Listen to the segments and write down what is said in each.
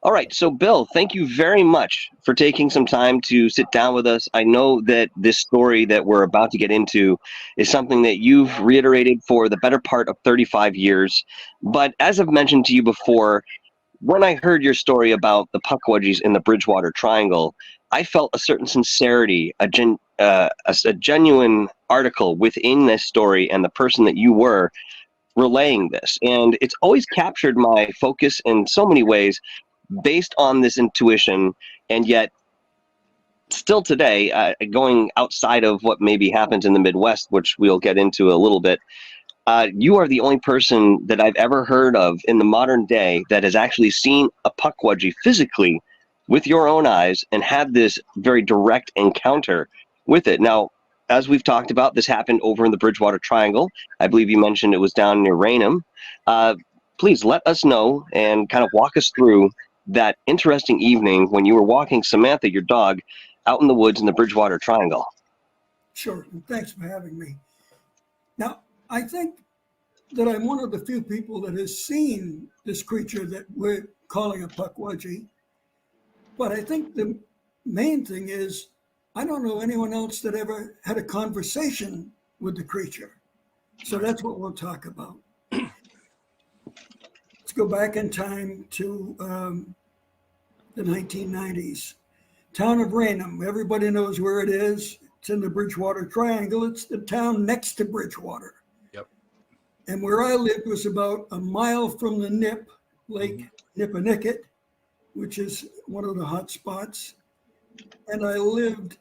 All right, so Bill, thank you very much for taking some time to sit down with us. I know that this story that we're about to get into is something that you've reiterated for the better part of 35 years. But as I've mentioned to you before, when I heard your story about the Pukwudgies in the Bridgewater Triangle, I felt a certain sincerity, a genuine article within this story and the person that you were relaying this. And it's always captured my focus in so many ways based on this intuition, and yet still today, going outside of what maybe happens in the Midwest, which we'll get into a little bit, you are the only person that I've ever heard of in the modern day that has actually seen a Pukwudgie physically with your own eyes and had this very direct encounter with it. Now, as we've talked about, this happened over in the Bridgewater Triangle. I believe you mentioned it was down near Raynham. Please let us know and kind of walk us through that interesting evening when you were walking Samantha, your dog, out in the woods in the Bridgewater Triangle. Sure, and thanks for having me. Now, I think that I'm one of the few people that has seen this creature that we're calling a Pukwudgie. But I think the main thing is, I don't know anyone else that ever had a conversation with the creature. So that's what we'll talk about. Let's go back in time to the 1990s. Town of Raynham, everybody knows where it is. It's in the Bridgewater Triangle. It's the town next to Bridgewater. Yep. And where I lived was about a mile from the Nip, Lake Nipponicket, which is one of the hot spots. And I lived,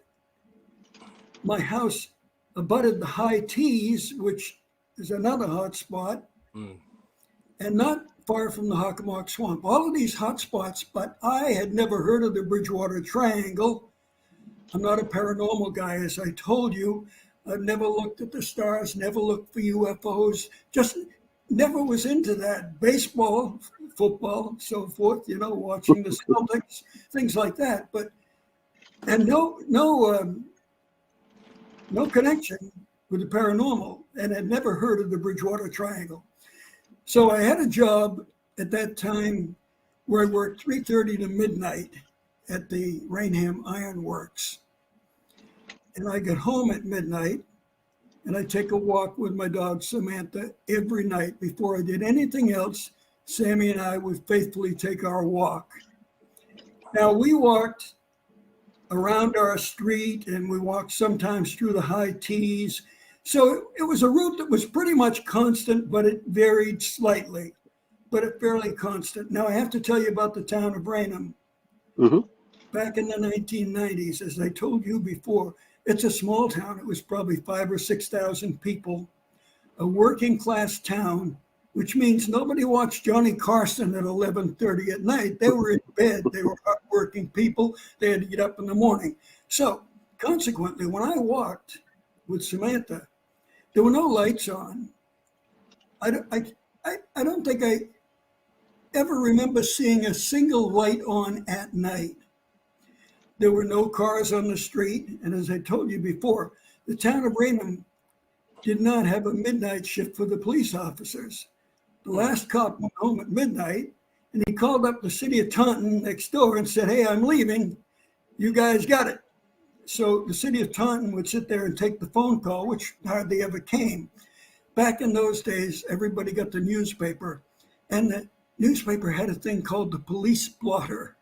my house abutted the High Tees, which is another hot spot, and not far from the Hockomock Swamp. All of these hot spots, but I had never heard of the Bridgewater Triangle. I'm not a paranormal guy, as I told you. I've never looked at the stars, never looked for UFOs, just never was into that. Baseball, football, so forth, you know, watching the Celtics, things like that. But, and no connection with the paranormal, and had never heard of the Bridgewater Triangle. So I had a job at that time where I worked 3:30 to midnight at the Raynham Iron Works. And I got home at midnight, and I take a walk with my dog Samantha every night. Before I did anything else, Sammy and I would faithfully take our walk. Now, we walked around our street, and we walked sometimes through the High Tees. So it was a route that was pretty much constant, but it varied slightly, but it fairly constant. Now, I have to tell you about the town of Raynham. Back in the 1990s, as I told you before, it's a small town. It was probably 5,000 or 6,000 people, a working class town, which means nobody watched Johnny Carson at 11:30 at night. They were in bed. They were hardworking people. They had to get up in the morning. So consequently, when I walked with Samantha, there were no lights on. I don't think I ever remember seeing a single light on at night. There were no cars on the street. And as I told you before, the town of Raynham did not have a midnight shift for the police officers. The last cop went home at midnight, and he called up the city of Taunton next door and said, "Hey, I'm leaving. You guys got it." So the city of Taunton would sit there and take the phone call, which hardly ever came. Back in those days, everybody got the newspaper, and the newspaper had a thing called the police blotter.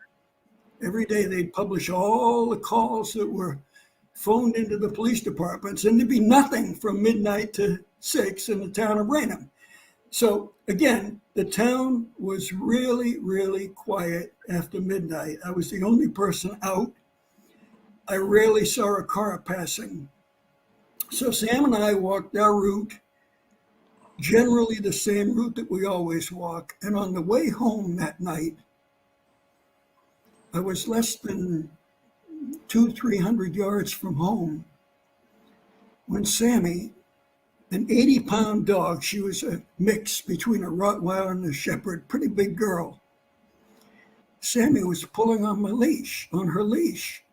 Every day they'd publish all the calls that were phoned into the police departments, and there'd be nothing from midnight to 6 in the town of Raynham. So again, the town was really, really quiet after midnight. I was the only person out. I rarely saw a car passing. So Sam and I walked our route, generally the same route that we always walk. And on the way home that night, I was less than 200-300 yards from home when Sammy, an 80-pound dog, she was a mix between a Rottweiler and a Shepherd, pretty big girl. Sammy was pulling on her leash.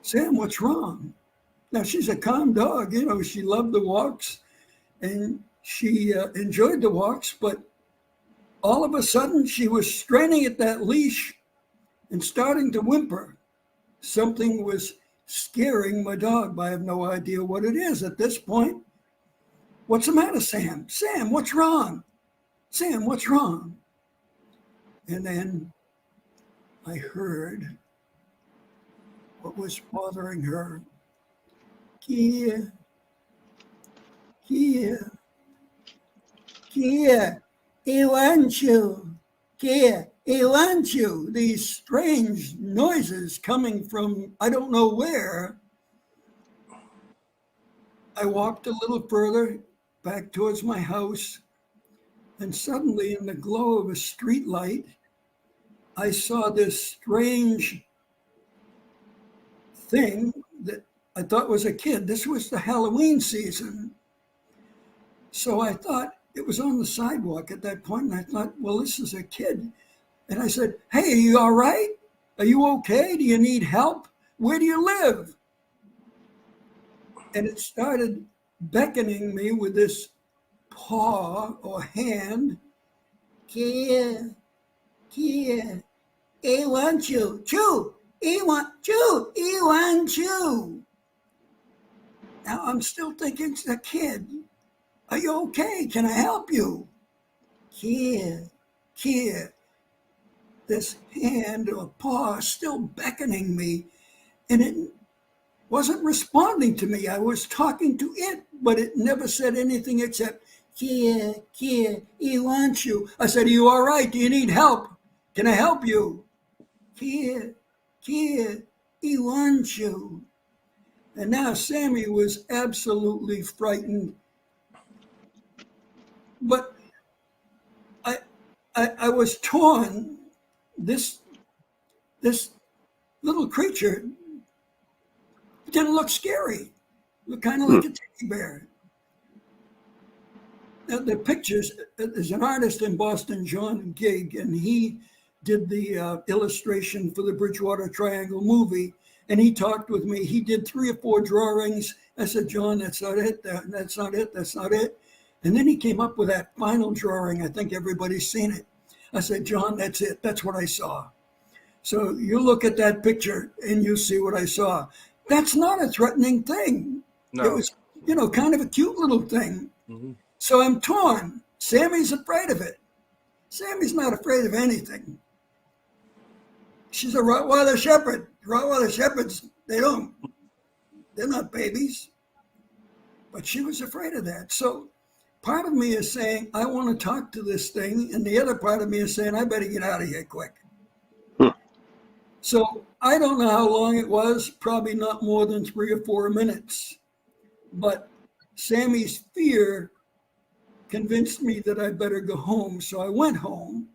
"Sam, what's wrong?" Now, she's a calm dog, you know, she loved the walks and she enjoyed the walks, but all of a sudden she was straining at that leash and starting to whimper. Something was scaring my dog, but I have no idea what it is at this point. What's the matter, Sam? Sam, what's wrong? Sam, what's wrong? And then I heard what was bothering her. Kia, Kia, Kia, I want you. Kia, I want you. These strange noises coming from I don't know where. I walked a little further back towards my house, and suddenly in the glow of a street light, I saw this strange thing that I thought was a kid. This was the Halloween season. So I thought it was on the sidewalk at that point, and I thought, well, this is a kid. And I said, hey, are you all right? Are you okay? Do you need help? Where do you live? And it started beckoning me with this paw or hand. Kia, Kia, I want you. Choo, I want you. Now I'm still thinking it's a kid. Are you okay? Can I help you? Kia, Kia. This hand or paw still beckoning me, and it wasn't responding to me. I was talking to it, but it never said anything except, Kia, Kia, I want you. I said, are you all right? Do you need help? Can I help you? Kia, Kia, I want you. And now Sammy was absolutely frightened. But I was torn. This little creature didn't look scary. Looked kind of like a teddy bear. Now, the pictures, there's an artist in Boston, John Gieg, and he did the illustration for the Bridgewater Triangle movie, and he talked with me. He did 3 or 4 drawings. I said, John, that's not it. That's not it. That's not it. And then he came up with that final drawing. I think everybody's seen it. I said, John, that's it. That's what I saw. So you look at that picture and you see what I saw. That's not a threatening thing. No. It was, kind of a cute little thing. Mm-hmm. So I'm torn. Sammy's afraid of it. Sammy's not afraid of anything. She's a Rottweiler Shepherd. Rottweiler Shepherds, they're not babies. But she was afraid of that. So part of me is saying, I want to talk to this thing. And the other part of me is saying, I better get out of here quick. So I don't know how long it was, probably not more than 3 or 4 minutes. But Sammy's fear convinced me that I better go home. So I went home,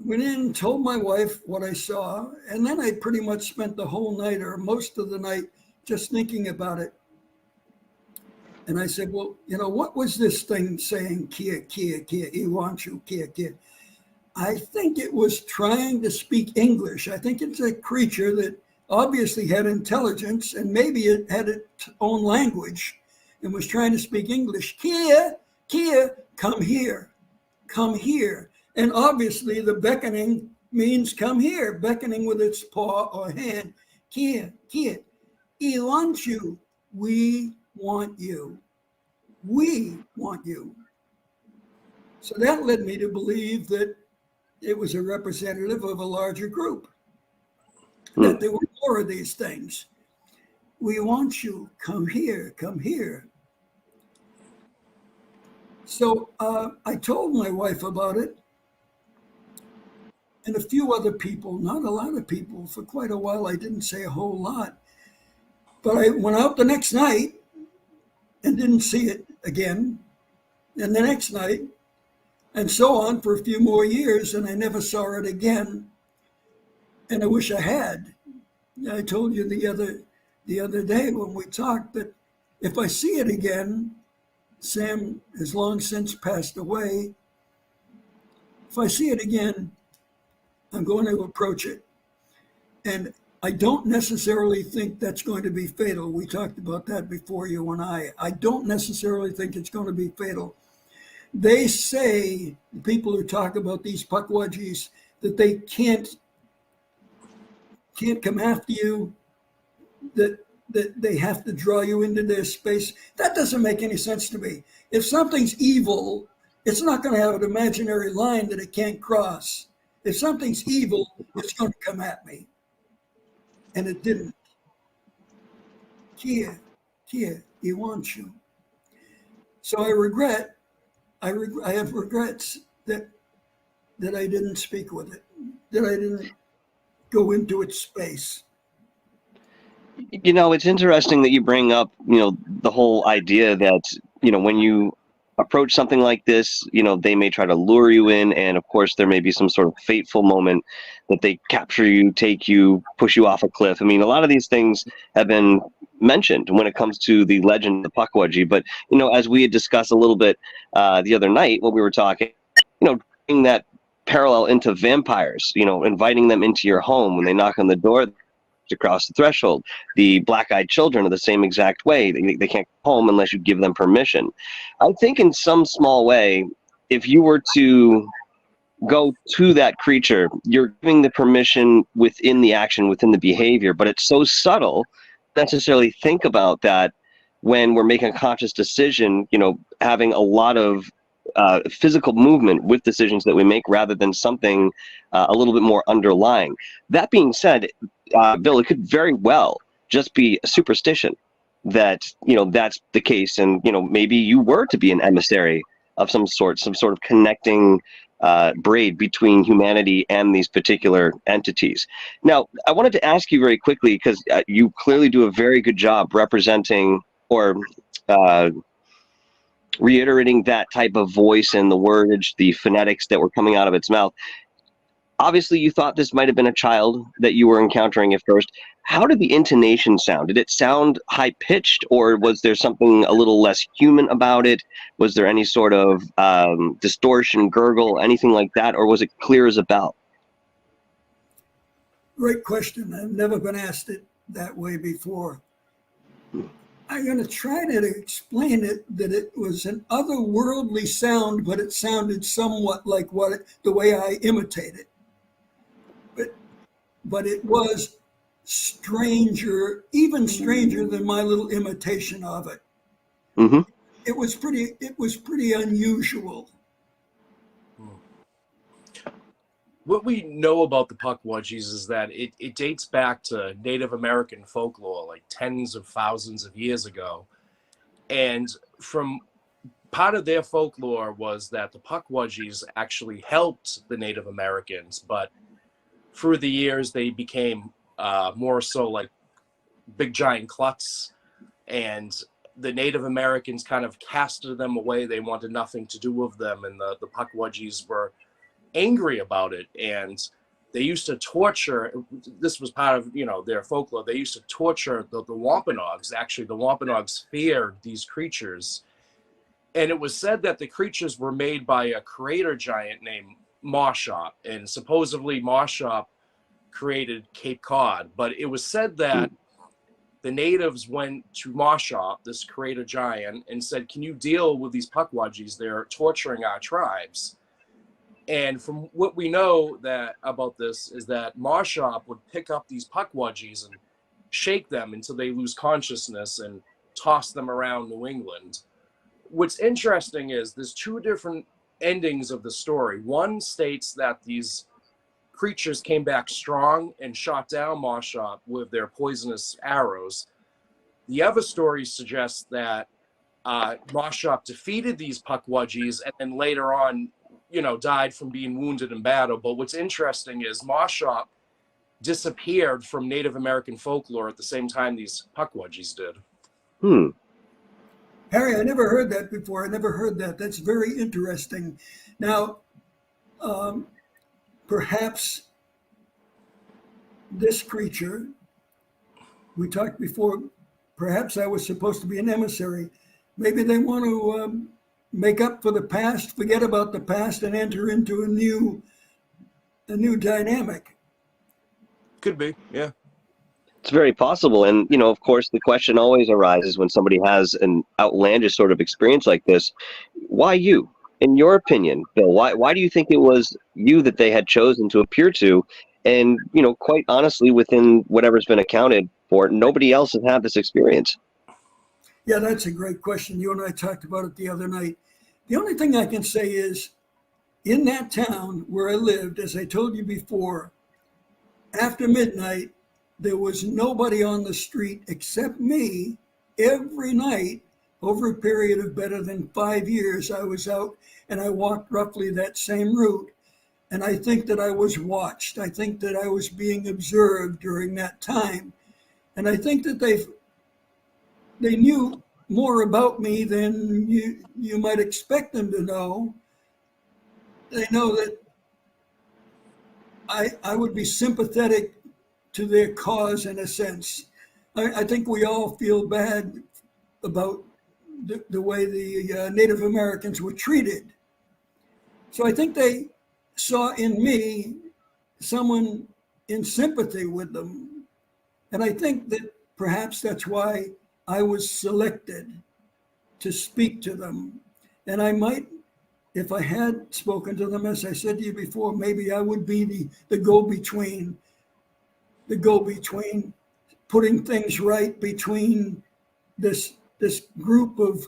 went in and told my wife what I saw. And then I pretty much spent the whole night or most of the night just thinking about it. And I said, well, what was this thing saying, Kia, Kia, Kia, I want you, Kia, Kia? I think it was trying to speak English. I think it's a creature that obviously had intelligence, and maybe it had its own language and was trying to speak English. Kia, Kia, come here, come here. And obviously the beckoning means come here, beckoning with its paw or hand. Kia, Kia, I want you. We want you. We want you. So that led me to believe that it was a representative of a larger group, that there were more of these things. We want you. Come here. Come here. So I told my wife about it, and a few other people, not a lot of people. For quite a while, I didn't say a whole lot. But I went out the next night and didn't see it again. And the next night, and so on for a few more years, and I never saw it again. And I wish I had. I told you the other day when we talked that if I see it again, Sam has long since passed away. If I see it again, I'm going to approach it. And I don't necessarily think that's going to be fatal. We talked about that before, you and I. I don't necessarily think it's going to be fatal. They say, people who talk about these Pukwudgies, that they can't come after you, that they have to draw you into their space. That doesn't make any sense to me. If something's evil, it's not going to have an imaginary line that it can't cross. If something's evil, it's going to come at me. And it didn't. Kia, he wants you. So I have regrets that I didn't speak with it, that I didn't go into its space. You know, it's interesting that you bring up, you know, the whole idea that, you know, when you approach something like this, you know, they may try to lure you in, and of course there may be some sort of fateful moment that they capture you, take you, push you off a cliff. I mean, a lot of these things have been mentioned when it comes to the legend of the Pukwudgie, but, you know, as we had discussed a little bit the other night when we were talking, you know, bringing that parallel into vampires, you know, inviting them into your home when they knock on the door to cross the threshold. The black-eyed children are the same exact way. They can't come home unless you give them permission. I think in some small way, if you were to go to that creature, you're giving the permission within the action, within the behavior, but it's so subtle, necessarily think about that when we're making a conscious decision, you know, having a lot of physical movement with decisions that we make rather than something a little bit more underlying. That being said, Bill, it could very well just be a superstition that, you know, that's the case. And, you know, maybe you were to be an emissary of some sort of connecting braid between humanity and these particular entities. Now, I wanted to ask you very quickly, because you clearly do a very good job representing or reiterating that type of voice and the wordage, the phonetics that were coming out of its mouth. Obviously, you thought this might have been a child that you were encountering at first. How did the intonation sound? Did it sound high-pitched, or was there something a little less human about it? Was there any sort of distortion, gurgle, anything like that, or was it clear as a bell? Great question. I've never been asked it that way before. I'm going to try to explain it, that it was an otherworldly sound, but it sounded somewhat like the way I imitate it. But it was stranger, even stranger than my little imitation of it. Mm-hmm. It was pretty unusual. What we know about the Pukwudgies is that it dates back to Native American folklore, like tens of thousands of years ago. And from part of their folklore was that the Pukwudgies actually helped the Native Americans, but through the years they became more so like big giant klutz, and the Native Americans kind of casted them away. They wanted nothing to do with them, and the Pukwudgies were angry about it, and they used to torture. This was part of, you know, their folklore. They used to torture the Wampanoags. Actually, the Wampanoags feared these creatures, and it was said that the creatures were made by a creator giant named Moshop, and supposedly Moshop created Cape Cod. But it was said that the natives went to Moshop, this creator giant, and said, "Can you deal with these Pukwudgies? They're torturing our tribes." And from what we know that about this is that Moshop would pick up these Pukwudgies and shake them until they lose consciousness and toss them around New England. What's interesting is there's two different endings of the story. One states that these creatures came back strong and shot down Moshop with their poisonous arrows. The other story suggests that Moshop defeated these Pukwudgies and then later on, you know, died from being wounded in battle. But what's interesting is Moshop disappeared from Native American folklore at the same time these Pukwudgies did. Harry, I never heard that before. I never heard that. That's very interesting. Now, perhaps this creature, we talked before, perhaps I was supposed to be an emissary. Maybe they want to make up for the past, forget about the past, and enter into a new dynamic. Could be, yeah. It's very possible. And, you know, of course, the question always arises when somebody has an outlandish sort of experience like this. Why you? In your opinion, Bill, why do you think it was you that they had chosen to appear to? And, quite honestly, within whatever's been accounted for, nobody else has had this experience. Yeah, that's a great question. You and I talked about it the other night. The only thing I can say is in that town where I lived, as I told you before, after midnight, there was nobody on the street except me. Every night, over a period of better than 5 years, I was out and I walked roughly that same route. And I think that I was watched. I think that I was being observed during that time. And I think that they knew more about me than you might expect them to know. They know that I would be sympathetic to their cause in a sense. I think we all feel bad about the way the Native Americans were treated. So I think they saw in me someone in sympathy with them. And I think that perhaps that's why I was selected to speak to them. And I might, if I had spoken to them, as I said to you before, maybe I would be the go-between, putting things right between this group of,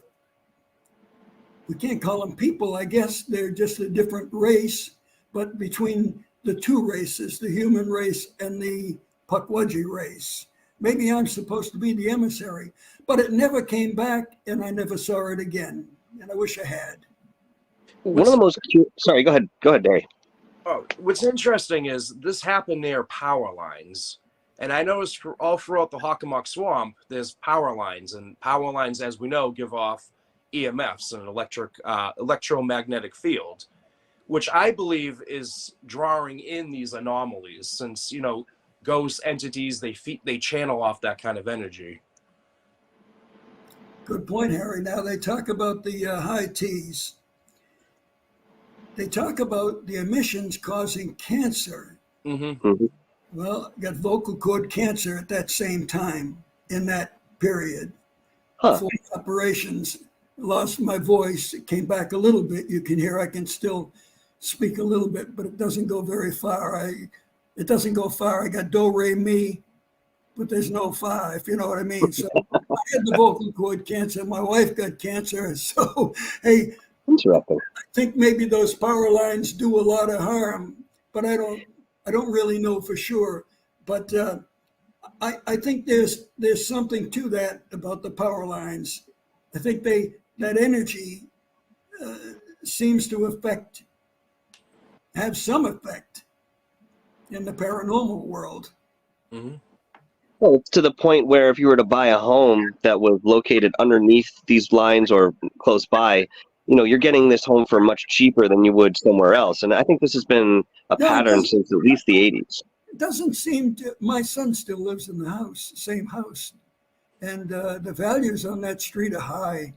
we can't call them people, I guess they're just a different race, but between the two races, the human race and the Pukwudgie race. Maybe I'm supposed to be the emissary, but it never came back and I never saw it again. And I wish I had. One of the most sorry, go ahead, Derry. Oh, what's interesting is this happened near power lines. And I noticed all throughout the Hockomock Swamp, there's power lines. And power lines, as we know, give off EMFs, an electromagnetic field, which I believe is drawing in these anomalies since, ghost entities, they channel off that kind of energy. Good point, Harry. Now they talk about the high T's. They talk about the emissions causing cancer. Mm-hmm. Mm-hmm. Well, I got vocal cord cancer at that same time in that period. Huh. 4 operations, lost my voice. It came back a little bit. You can hear I can still speak a little bit, but it doesn't go very far. It doesn't go far. I got do, re, mi, but there's no fa, if you know what I mean. So I had the vocal cord cancer. My wife got cancer. So, hey, Interesting. I think maybe those power lines do a lot of harm, but I don't really know for sure. But I think there's something to that about the power lines. I think that energy seems to have some effect in the paranormal world. Mm-hmm. Well, it's to the point where if you were to buy a home that was located underneath these lines or close by, you're getting this home for much cheaper than you would somewhere else. And I think this has been a No, pattern since at least the 80s. it doesn't seem to. My son still lives in the house, same house, and the values on that street are high.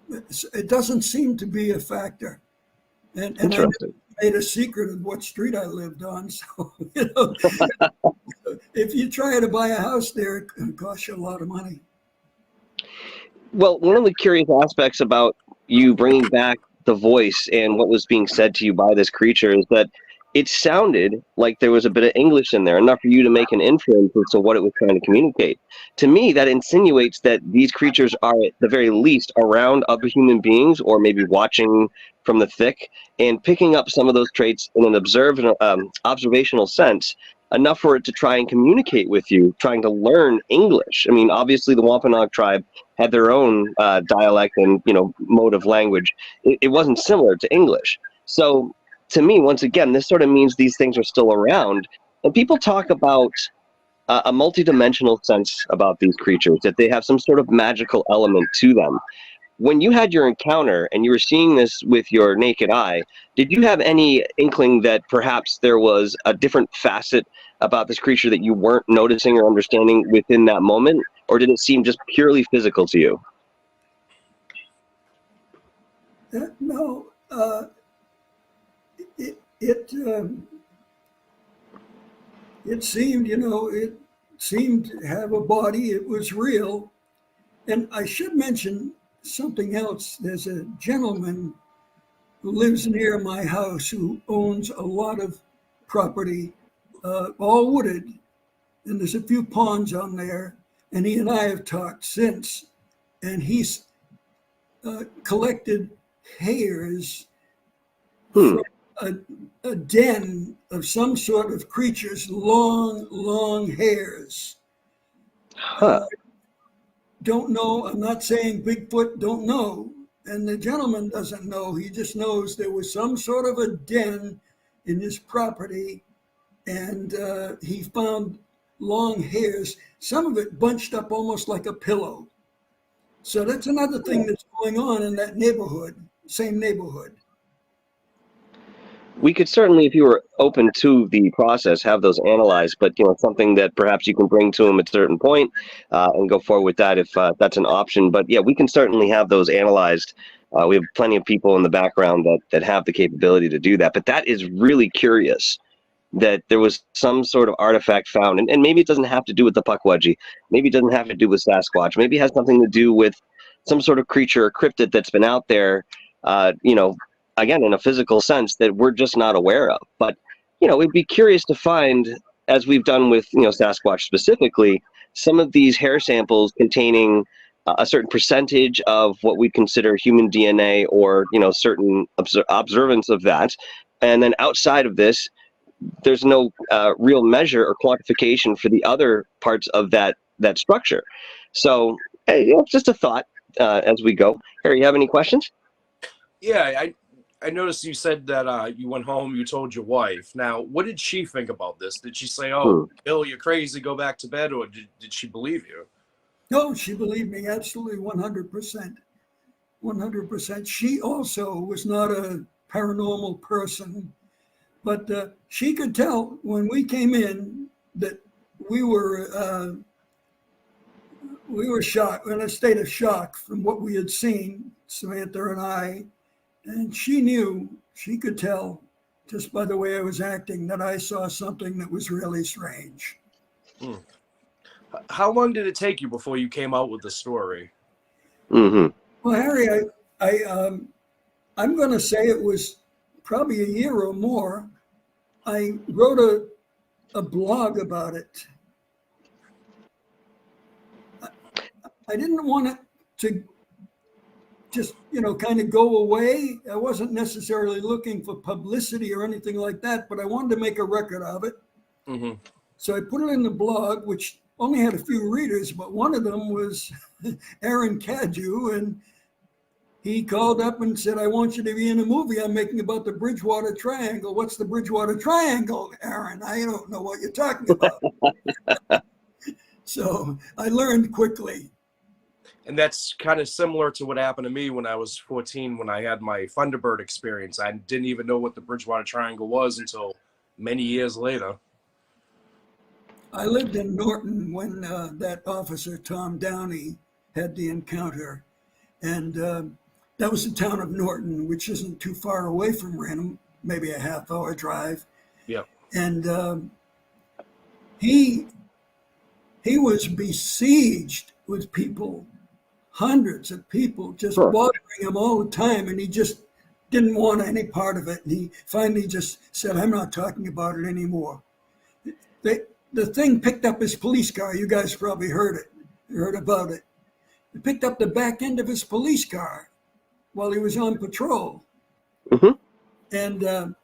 It doesn't seem to be a factor. And I Interesting. made a secret of what street I lived on. So, if you try to buy a house there, it can cost you a lot of money. Well, one of the curious aspects about you bringing back the voice and what was being said to you by this creature is that it sounded like there was a bit of English in there, enough for you to make an inference as to what it was trying to communicate. To me, that insinuates that these creatures are, at the very least, around other human beings or maybe watching from the thick and picking up some of those traits in an observational sense, enough for it to try and communicate with you, trying to learn English. I mean, obviously, the Wampanoag tribe had their own dialect and mode of language. It wasn't similar to English. So to me, once again, this sort of means these things are still around. And people talk about a multidimensional sense about these creatures, that they have some sort of magical element to them. When you had your encounter and you were seeing this with your naked eye, did you have any inkling that perhaps there was a different facet about this creature that you weren't noticing or understanding within that moment? Or did it seem just purely physical to you? No, it seemed, it seemed to have a body. It was real. And I should mention something else. There's a gentleman who lives near my house, who owns a lot of property, all wooded, and there's a few ponds on there. And he and I have talked since, and he's collected hairs from a den of some sort of creatures, long hairs. Don't know. I'm not saying Bigfoot, don't know. And the gentleman doesn't know. He just knows there was some sort of a den in his property, and he found long hairs, some of it bunched up almost like a pillow. So that's another thing that's going on in that neighborhood, same neighborhood. We could certainly, if you were open to the process, have those analyzed, but something that perhaps you can bring to them at a certain point and go forward with that if that's an option. But yeah, we can certainly have those analyzed. We have plenty of people in the background that have the capability to do that. But that is really curious that there was some sort of artifact found, and maybe it doesn't have to do with the Pukwudgie, maybe it doesn't have to do with Sasquatch, maybe it has something to do with some sort of creature or cryptid that's been out there, again, in a physical sense that we're just not aware of. But we'd be curious to find, as we've done with Sasquatch specifically, some of these hair samples containing a certain percentage of what we consider human DNA, or certain observance of that, and then outside of this there's no real measure or quantification for the other parts of that structure. So, hey, just a thought as we go. Harry, you have any questions? Yeah, I noticed you said that you went home, you told your wife. Now, what did she think about this? Did she say, oh, Bill, you're crazy, go back to bed, or did she believe you? No, she believed me, absolutely 100%. 100%. She also was not a paranormal person, but she could tell when we came in that we were shocked, in a state of shock from what we had seen, Samantha and I, and she could tell just by the way I was acting that I saw something that was really strange. How long did it take you before you came out with the story? Well, Harry, I'm going to say it was probably a year or more. I wrote a blog about it. I didn't want it to just, kind of go away. I wasn't necessarily looking for publicity or anything like that, but I wanted to make a record of it. So I put it in the blog, which only had a few readers, but one of them was Aaron Cadieux, and he called up and said, I want you to be in a movie I'm making about the Bridgewater Triangle. What's the Bridgewater Triangle, Aaron? I don't know what you're talking about. So I learned quickly. And that's kind of similar to what happened to me when I was 14, when I had my Thunderbird experience. I didn't even know what the Bridgewater Triangle was until many years later. I lived in Norton when that officer, Tom Downey, had the encounter. And that was the town of Norton, which isn't too far away from Renham, maybe a half-hour drive. Yep. And he was besieged with people, hundreds of people just bothering him all the time, and he just didn't want any part of it. And he finally just said, I'm not talking about it anymore. The thing picked up his police car. You guys probably heard it. You heard about it. It picked up the back end of his police car while he was on patrol. And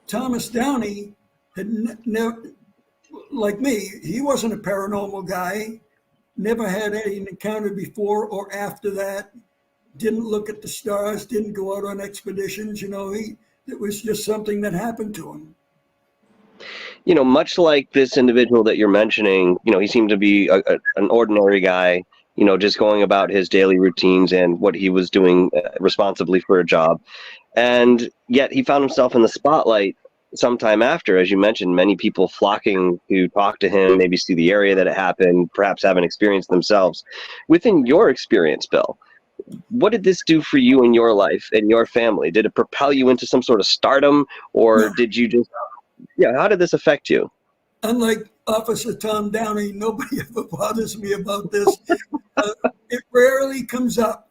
Thomas Downey had never, like me, he wasn't a paranormal guy, never had any encounter before or after that, didn't look at the stars, didn't go out on expeditions, it was just something that happened to him. Much like this individual that you're mentioning, he seemed to be an ordinary guy, just going about his daily routines and what he was doing responsibly for a job. And yet he found himself in the spotlight sometime after, as you mentioned, many people flocking to talk to him, maybe see the area that it happened, perhaps have an experience themselves. Within your experience, Bill, what did this do for you in your life and your family? Did it propel you into some sort of stardom, or did you just, how did this affect you? Unlike Officer Tom Downey, nobody ever bothers me about this. It rarely comes up.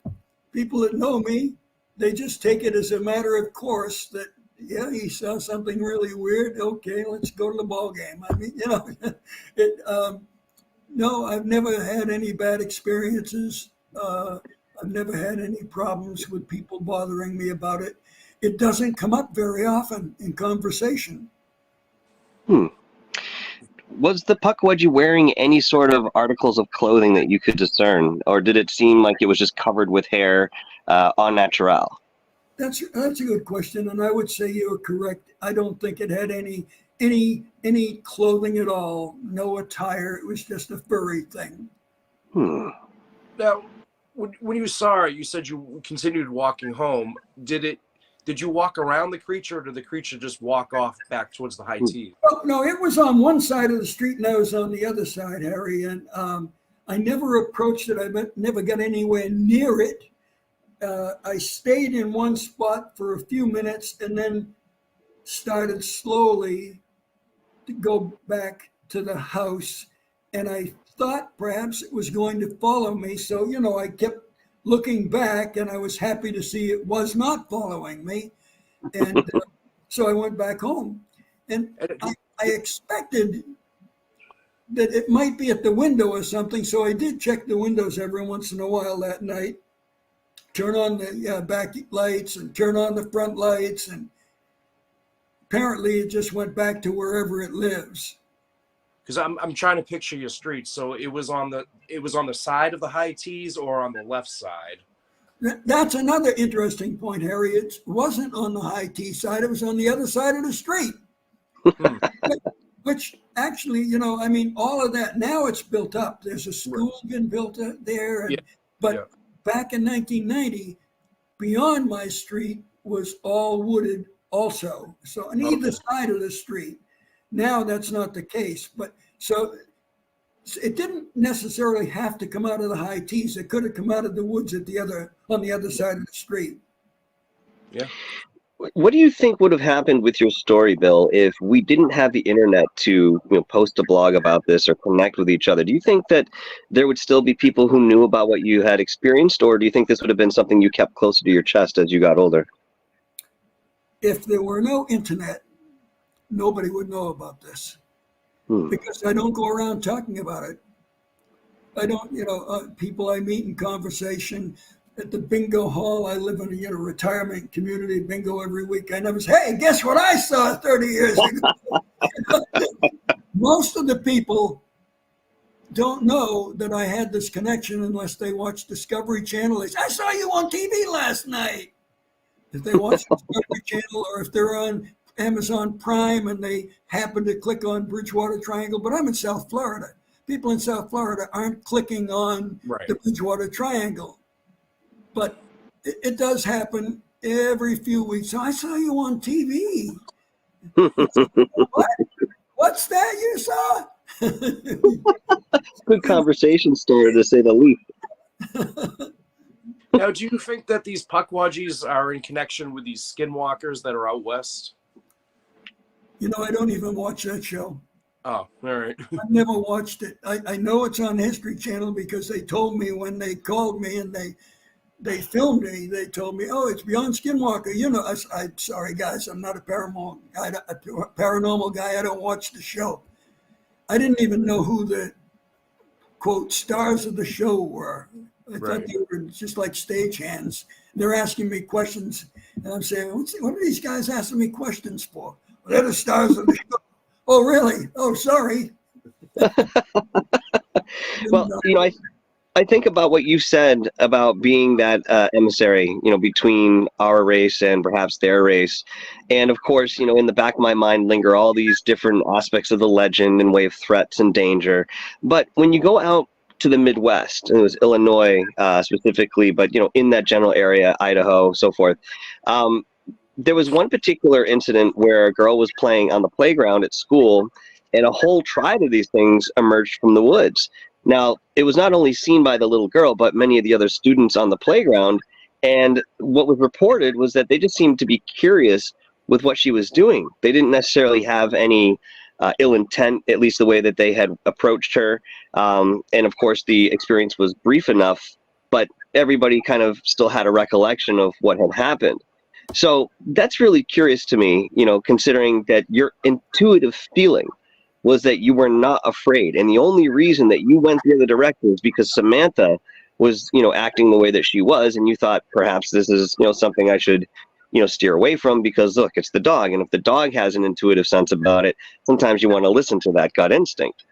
People that know me they just take it as a matter of course that, yeah, he saw something really weird. Okay, let's go to the ball game. I mean, no, I've never had any bad experiences. I've never had any problems with people bothering me about it. It doesn't come up very often in conversation. Was the Pukwudgie wearing any sort of articles of clothing that you could discern, or did it seem like it was just covered with hair, en natural? That's a good question, and I would say you're correct. I don't think it had any clothing at all, no attire. It was just a furry thing. Now, when you saw it, you said you continued walking home. Did you walk around the creature, or did the creature just walk off back towards the high tees? Oh, no, it was on one side of the street, and I was on the other side, Harry. And I never approached it. I never got anywhere near it. I stayed in one spot for a few minutes and then started slowly to go back to the house. And I thought perhaps it was going to follow me. So, I kept looking back, and I was happy to see it was not following me. And so I went back home. And I expected that it might be at the window or something. So I did check the windows every once in a while that night. Turn on the back lights and turn on the front lights, and apparently it just went back to wherever it lives. Because I'm trying to picture your street. So it was on the side of the high tees or on the left side? That's another interesting point, Harry. It wasn't on the high tea side; it was on the other side of the street. Which actually, all of that now it's built up. There's a school been built up there, but. Back in 1990, beyond my street was all wooded also. So on either side of the street. Now that's not the case. But so it didn't necessarily have to come out of the high tees. It could have come out of the woods on the other side of the street. Yeah. What do you think would have happened with your story, Bill, if we didn't have the internet to post a blog about this or connect with each other? Do you think that there would still be people who knew about what you had experienced, or do you think this would have been something you kept closer to your chest as you got older? If there were no internet, nobody would know about this because I don't go around talking about it. I don't, people I meet in conversation. At the bingo hall, I live in a retirement community, bingo every week. I never say, hey, guess what I saw 30 years ago? Most of the people don't know that I had this connection unless they watch Discovery Channel. They say, I saw you on TV last night. If they watch Discovery Channel, or if they're on Amazon Prime and they happen to click on Bridgewater Triangle, but I'm in South Florida. People in South Florida aren't clicking on the Bridgewater Triangle. But it does happen every few weeks. So I saw you on TV. What? What's that you saw? Good conversation starter, to say the least. Now, do you think that these Pukwudgies are in connection with these skinwalkers that are out west? I don't even watch that show. Oh, all right. I've never watched it. I know it's on History Channel because they told me when they called me and they filmed me. They told me, "Oh, it's Beyond Skinwalker." I'm sorry, guys. I'm not a paranormal guy. I don't watch the show. I didn't even know who the quote stars of the show were. I thought they were just like stagehands. They're asking me questions, and I'm saying, "What are these guys asking me questions for?" Well, they're the stars of the show. Oh, really? Oh, sorry. Well, I think about what you said about being that emissary, between our race and perhaps their race. And of course, in the back of my mind linger all these different aspects of the legend and way of threats and danger. But when you go out to the Midwest, and it was Illinois specifically, but, in that general area, Idaho, so forth, there was one particular incident where a girl was playing on the playground at school, and a whole tribe of these things emerged from the woods. Now, it was not only seen by the little girl, but many of the other students on the playground. And what was reported was that they just seemed to be curious with what she was doing. They didn't necessarily have any ill intent, at least the way that they had approached her. And of course, the experience was brief enough, but everybody kind of still had a recollection of what had happened. So that's really curious to me, considering that your intuitive feeling was that you were not afraid. And the only reason that you went the other direction is because Samantha was, acting the way that she was. And you thought perhaps this is, something I should, steer away from, because look, it's the dog. And if the dog has an intuitive sense about it, sometimes you want to listen to that gut instinct.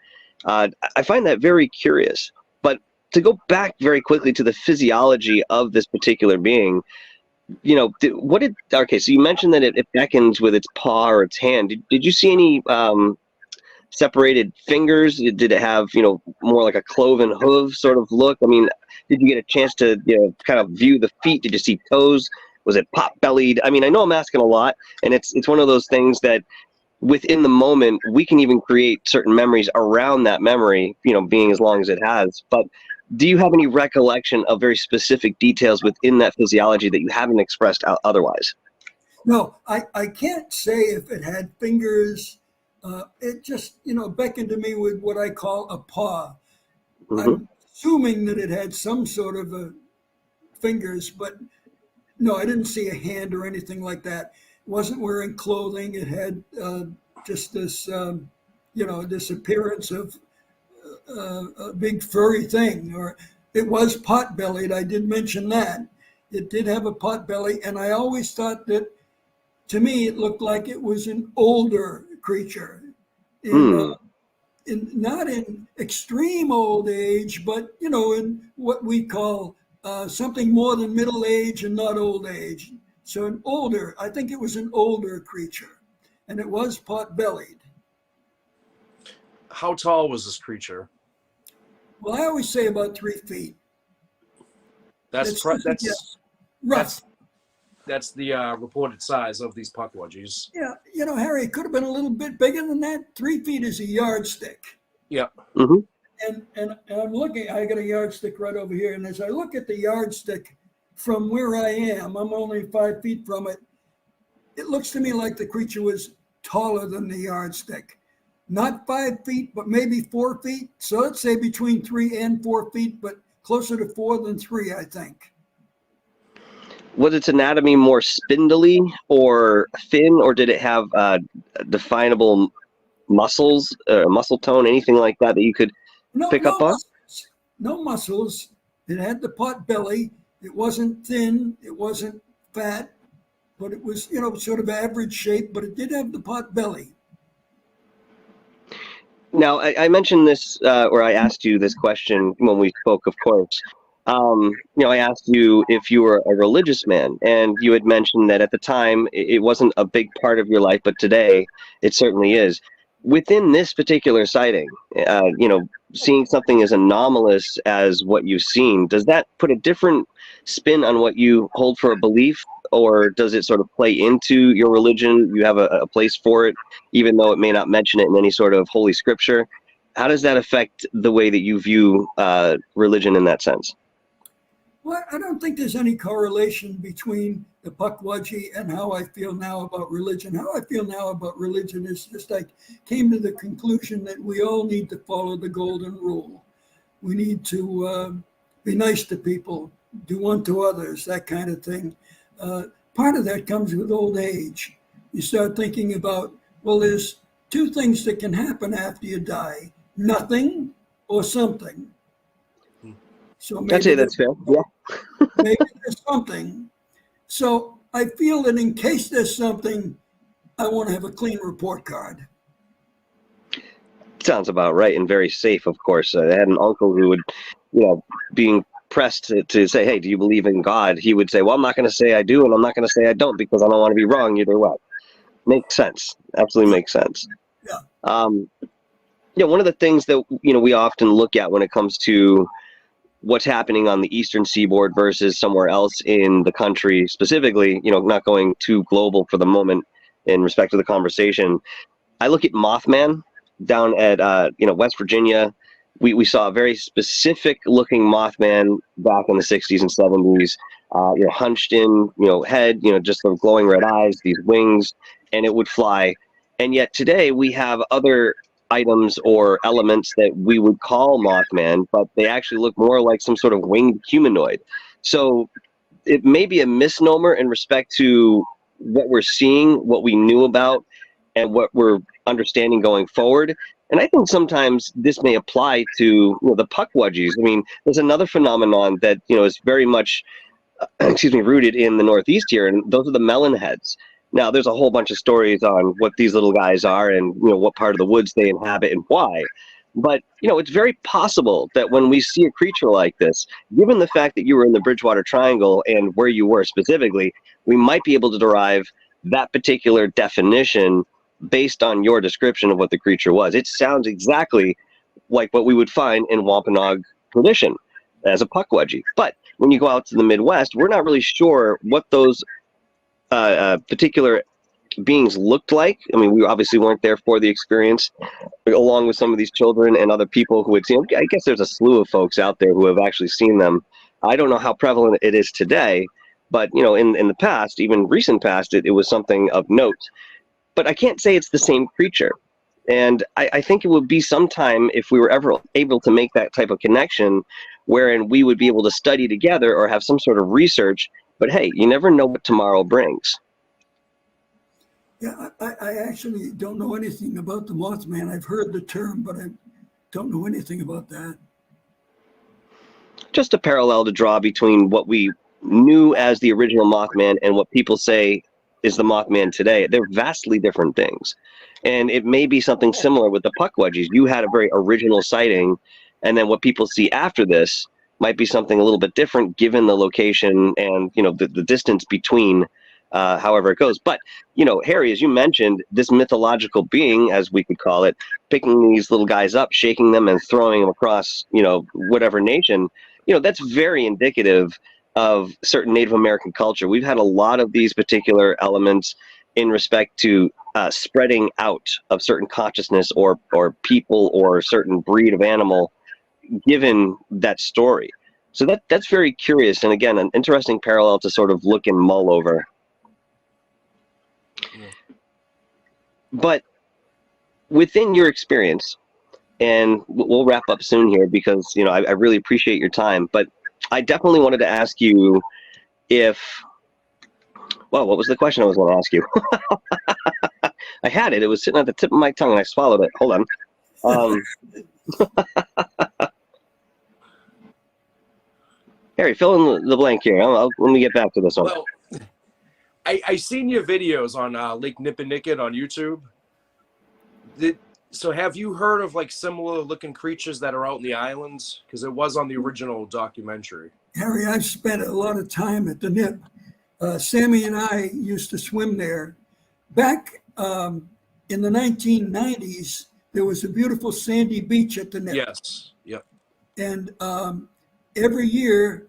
I find that very curious. But to go back very quickly to the physiology of this particular being, okay, so you mentioned that it beckons with its paw or its hand. Did you see any separated fingers? Did it have, more like a cloven hoof sort of look? I mean, did you get a chance to, kind of view the feet? Did you see toes? Was it pot-bellied? I mean, I know I'm asking a lot, and it's one of those things that within the moment, we can even create certain memories around that memory, being as long as it has. But do you have any recollection of very specific details within that physiology that you haven't expressed otherwise? No, I can't say if it had fingers. It just, beckoned to me with what I call a paw. Mm-hmm. I'm assuming that it had some sort of fingers, but no, I didn't see a hand or anything like that. It wasn't wearing clothing. It had just this, this appearance of a big furry thing. Or it was pot-bellied. I did mention that. It did have a pot belly, and I always thought that, to me, it looked like it was an older creature, not in extreme old age, but in what we call something more than middle age and not old age. So I think it was an older creature, and it was pot-bellied. How tall was this creature? Well, I always say about 3 feet. That's rough. That's the reported size of these Pukwudgies. Yeah, Harry, it could have been a little bit bigger than that. 3 feet is a yardstick. Yeah. Mm-hmm. And I'm looking, I got a yardstick right over here. And as I look at the yardstick from where I am, I'm only 5 feet from it. It looks to me like the creature was taller than the yardstick. Not 5 feet, but maybe 4 feet. So let's say between 3 and 4 feet, but closer to 4 than 3, I think. Was its anatomy more spindly or thin, or did it have definable muscles, muscle tone, anything like that you could pick up on? No muscles. It had the pot belly. It wasn't thin. It wasn't fat, but it was, sort of average shape, but it did have the pot belly. Now, I mentioned this, or I asked you this question when we spoke, of course. I asked you if you were a religious man, and you had mentioned that at the time it wasn't a big part of your life, but today it certainly is. Within this particular sighting, seeing something as anomalous as what you've seen, does that put a different spin on what you hold for a belief, or does it sort of play into your religion? You have a place for it, even though it may not mention it in any sort of holy scripture. How does that affect the way that you view religion in that sense? Well, I don't think there's any correlation between the Pukwudgie and how I feel now about religion. How I feel now about religion is just I came to the conclusion that we all need to follow the golden rule. We need to be nice to people, do unto others, that kind of thing. Part of that comes with old age. You start thinking about, well, there's two things that can happen after you die: nothing or something. So maybe I'd say that's fair. Yeah. Maybe there's something. So I feel that in case there's something, I want to have a clean report card. Sounds about right, and very safe, of course. I had an uncle who would, being pressed to say, hey, do you believe in God? He would say, well, I'm not going to say I do, and I'm not going to say I don't, because I don't want to be wrong either way. Makes sense. Absolutely makes sense. Yeah. One of the things that, we often look at when it comes to what's happening on the eastern seaboard versus somewhere else in the country, specifically, not going too global for the moment in respect to the conversation. I look at Mothman down at, West Virginia. We saw a very specific looking Mothman back in the 60s and 70s, hunched in, head, just sort of glowing red eyes, these wings, and it would fly. And yet today we have other items or elements that we would call Mothman, but they actually look more like some sort of winged humanoid. So it may be a misnomer in respect to what we're seeing, what we knew about, and what we're understanding going forward. And I think sometimes this may apply to, the Pukwudgies. I mean, there's another phenomenon that is very much rooted in the Northeast here, and those are the melon heads. Now, there's a whole bunch of stories on what these little guys are and what part of the woods they inhabit and why. But it's very possible that when we see a creature like this, given the fact that you were in the Bridgewater Triangle and where you were specifically, we might be able to derive that particular definition based on your description of what the creature was. It sounds exactly like what we would find in Wampanoag tradition as a Pukwudgie. But when you go out to the Midwest, we're not really sure what those particular beings looked like. I mean, we obviously weren't there for the experience, along with some of these children and other people who had seen them. I guess there's a slew of folks out there who have actually seen them. I don't know how prevalent it is today, but in the past, even recent past, it was something of note. But I can't say it's the same creature. And I think it would be sometime if we were ever able to make that type of connection, wherein we would be able to study together or have some sort of research. But hey, you never know what tomorrow brings. Yeah, I actually don't know anything about the Mothman. I've heard the term, but I don't know anything about that. Just a parallel to draw between what we knew as the original Mothman and what people say is the Mothman today. They're vastly different things. And it may be something similar with the Pukwudgies. You had a very original sighting, and then what people see after this might be something a little bit different given the location and the distance between however it goes. But Harry, as you mentioned, this mythological being, as we could call it, picking these little guys up, shaking them and throwing them across whatever nation, that's very indicative of certain Native American culture. We've had a lot of these particular elements in respect to spreading out of certain consciousness or people or a certain breed of animal, given that story. So that's very curious, and again, an interesting parallel to sort of look and mull over. Yeah. But within your experience, and we'll wrap up soon here because I really appreciate your time, but I definitely wanted to ask you what was the question I was going to ask you? I had it. It was sitting at the tip of my tongue and I swallowed it. Hold on. Harry, fill in the blank here. Let me get back to this one. Well, I seen your videos on Lake Nippinicket on YouTube. So have you heard of like similar looking creatures that are out in the islands? Because it was on the original documentary. Harry, I've spent a lot of time at the Nip. Sammy and I used to swim there. Back in the 1990s, there was a beautiful sandy beach at the Nip. Yes, yep. And every year,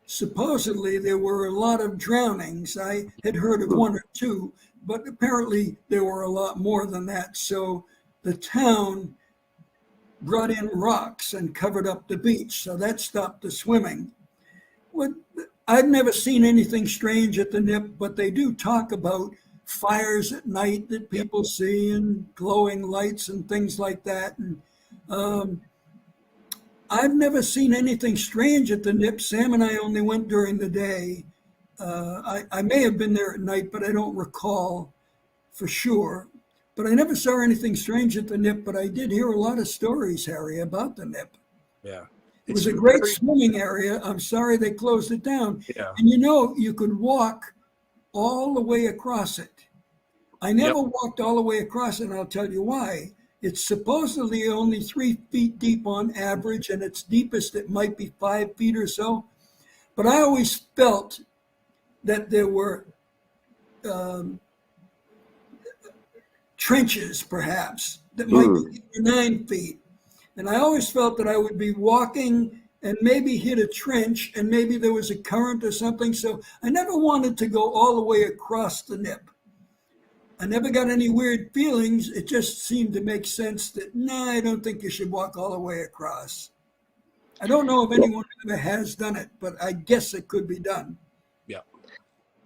supposedly, there were a lot of drownings. I had heard of one or two, but apparently there were a lot more than that. So the town brought in rocks and covered up the beach. So that stopped the swimming. I've never seen anything strange at the Nip, but they do talk about fires at night that people see and glowing lights and things like that. And I've never seen anything strange at the Nip. Sam and I only went during the day. I may have been there at night, but I don't recall for sure. But I never saw anything strange at the Nip, but I did hear a lot of stories, Harry, about the Nip. Yeah. It was a great swimming area. I'm sorry they closed it down. Yeah. And you could walk all the way across it. I never walked all the way across it, and I'll tell you why. It's supposedly only 3 feet deep on average, and its deepest it might be 5 feet or so. But I always felt that there were trenches, perhaps, that might be 9 feet. And I always felt that I would be walking and maybe hit a trench, and maybe there was a current or something. So I never wanted to go all the way across the Nip. I never got any weird feelings. It just seemed to make sense that, I don't think you should walk all the way across. I don't know if anyone ever has done it, but I guess it could be done. Yeah.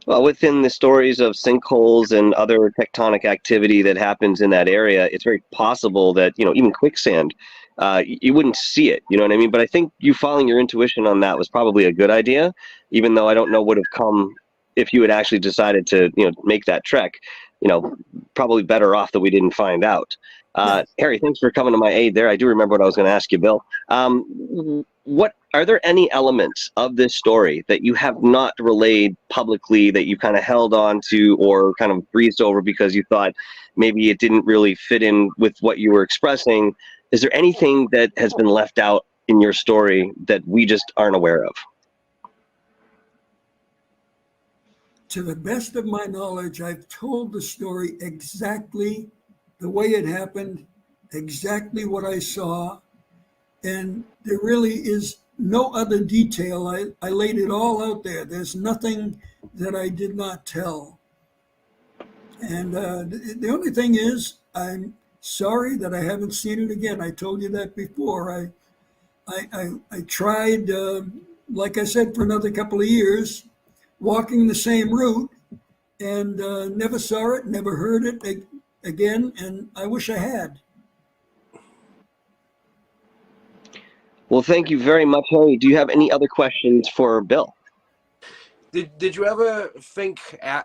Well, within the stories of sinkholes and other tectonic activity that happens in that area, it's very possible that, even quicksand, you wouldn't see it. You know what I mean? But I think you following your intuition on that was probably a good idea, even though I don't know would have come if you had actually decided to, make that trek. Probably better off that we didn't find out. Yes. Harry, thanks for coming to my aid there. I do remember what I was going to ask you, Bill. What are there any elements of this story that you have not relayed publicly that you kind of held on to or kind of breezed over because you thought maybe it didn't really fit in with what you were expressing? Is there anything that has been left out in your story that we just aren't aware of? To the best of my knowledge, I've told the story exactly the way it happened, exactly what I saw, and there really is no other detail. I laid it all out there. There's nothing that I did not tell. And the only thing is, I'm sorry that I haven't seen it again. I told you that before. I tried, like I said, for another couple of years, walking the same route, and never saw it, never heard it again, and I wish I had. Well, thank you very much, Harry. Do you have any other questions for Bill? Did you ever think,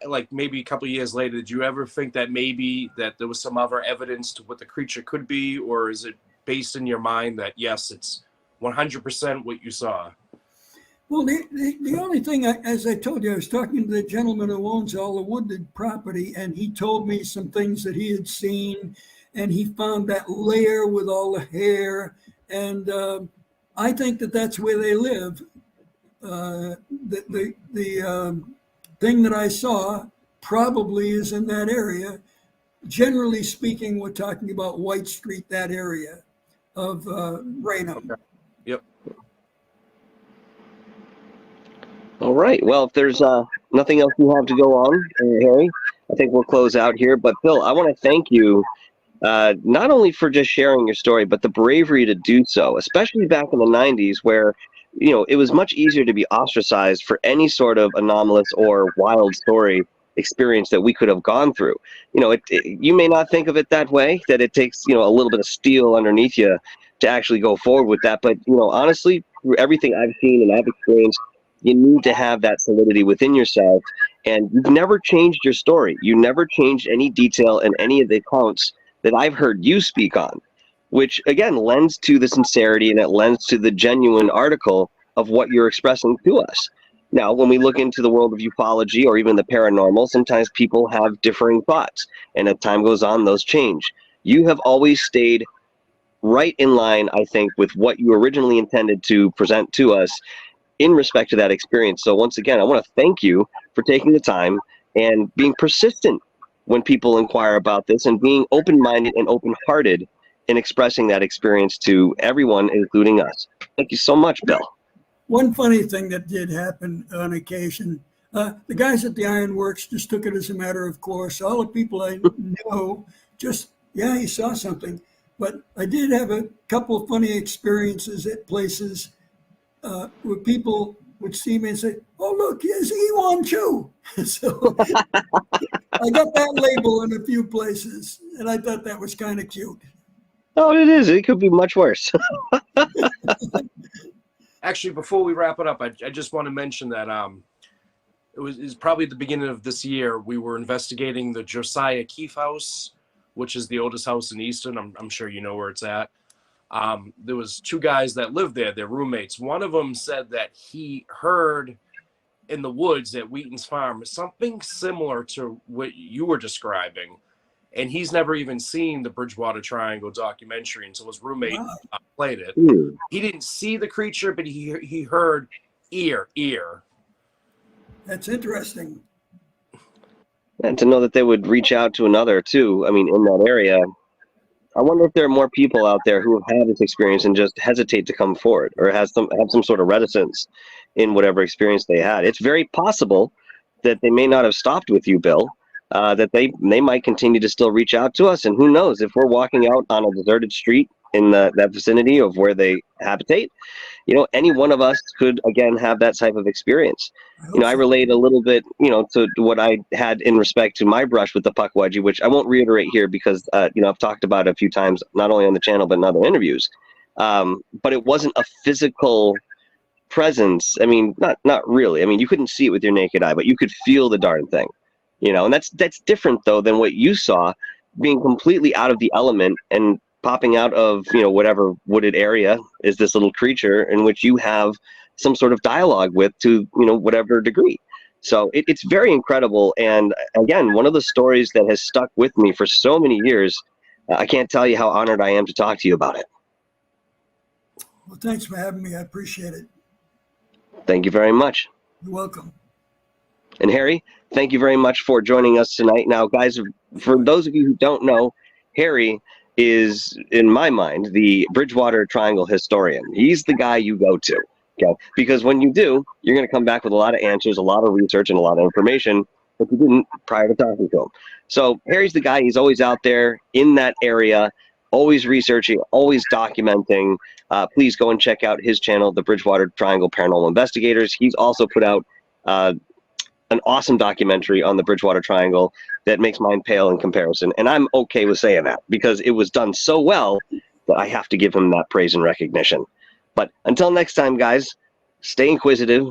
like maybe a couple of years later, did you ever think that maybe that there was some other evidence to what the creature could be, or is it based in your mind that yes, it's 100% what you saw? Well, the only thing, as I told you, I was talking to the gentleman who owns all the wooded property, and he told me some things that he had seen, and he found that lair with all the hair, and I think that that's where they live. The thing that I saw probably is in that area. Generally speaking, we're talking about White Street, that area of Raynham. Okay. Yep. All right. Well, if there's nothing else you have to go on, Harry, I think we'll close out here. But Bill, I want to thank you not only for just sharing your story, but the bravery to do so, especially back in the 90s where, it was much easier to be ostracized for any sort of anomalous or wild story experience that we could have gone through. You may not think of it that way, that it takes, a little bit of steel underneath you to actually go forward with that. But, honestly, through everything I've seen and I've experienced, you need to have that solidity within yourself. And you've never changed your story. You never changed any detail in any of the accounts that I've heard you speak on, which again lends to the sincerity and it lends to the genuine article of what you're expressing to us. Now, when we look into the world of ufology or even the paranormal, sometimes people have differing thoughts, and as time goes on, those change. You have always stayed right in line, I think, with what you originally intended to present to us in respect to that experience. So once again, I want to thank you for taking the time and being persistent when people inquire about this and being open-minded and open-hearted in expressing that experience to everyone, including us. Thank you so much, Bill. One funny thing that did happen on occasion, the guys at the ironworks just took it as a matter of course. All the people I know just, yeah, he saw something. But I did have a couple of funny experiences at places where people would see me and say, "Oh, look, here's Ewan Chu." So I got that label in a few places, and I thought that was kind of cute. Oh, it is. It could be much worse. Actually, before we wrap it up, I just want to mention that it was probably the beginning of this year. We were investigating the Josiah Keefe house, which is the oldest house in Easton. I'm sure you know where it's at. There was two guys that lived there, their roommates. One of them said that he heard in the woods at Wheaton's farm something similar to what you were describing. And he's never even seen the Bridgewater Triangle documentary until his roommate played it. He didn't see the creature, but he heard ear. That's interesting. And to know that they would reach out to another too, I mean, in that area, I wonder if there are more people out there who have had this experience and just hesitate to come forward or have some sort of reticence in whatever experience they had. It's very possible that they may not have stopped with you, Bill, that they might continue to still reach out to us. And who knows, if we're walking out on a deserted street in that vicinity of where they habitate, any one of us could, again, have that type of experience. I hope I so. relate a little bit, to what I had in respect to my brush with the Pukwudgie, which I won't reiterate here because, I've talked about it a few times, not only on the channel, but in other interviews. But it wasn't a physical presence. I mean, not really. I mean, you couldn't see it with your naked eye, but you could feel the darn thing, and that's different though than what you saw, being completely out of the element and popping out of, whatever wooded area is this little creature in which you have some sort of dialogue with, to, whatever degree. So it's very incredible. And again, one of the stories that has stuck with me for so many years. I can't tell you how honored I am to talk to you about it. Well, thanks for having me. I appreciate it. Thank you very much. You're welcome. And Harry, thank you very much for joining us tonight. Now, guys, for those of you who don't know, Harry is, in my mind, the Bridgewater Triangle historian. He's the guy you go to, okay? Because when you do, you're going to come back with a lot of answers, a lot of research, and a lot of information that you didn't prior to talking to him. So Harry's the guy. He's always out there in that area, always researching, always documenting. Please go and check out his channel, the Bridgewater Triangle Paranormal Investigators. He's also put out an awesome documentary on the Bridgewater Triangle that makes mine pale in comparison. And I'm okay with saying that because it was done so well that I have to give him that praise and recognition. But until next time, guys, stay inquisitive,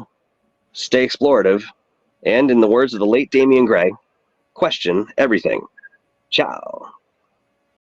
stay explorative, and in the words of the late Damian Gray, question everything. Ciao.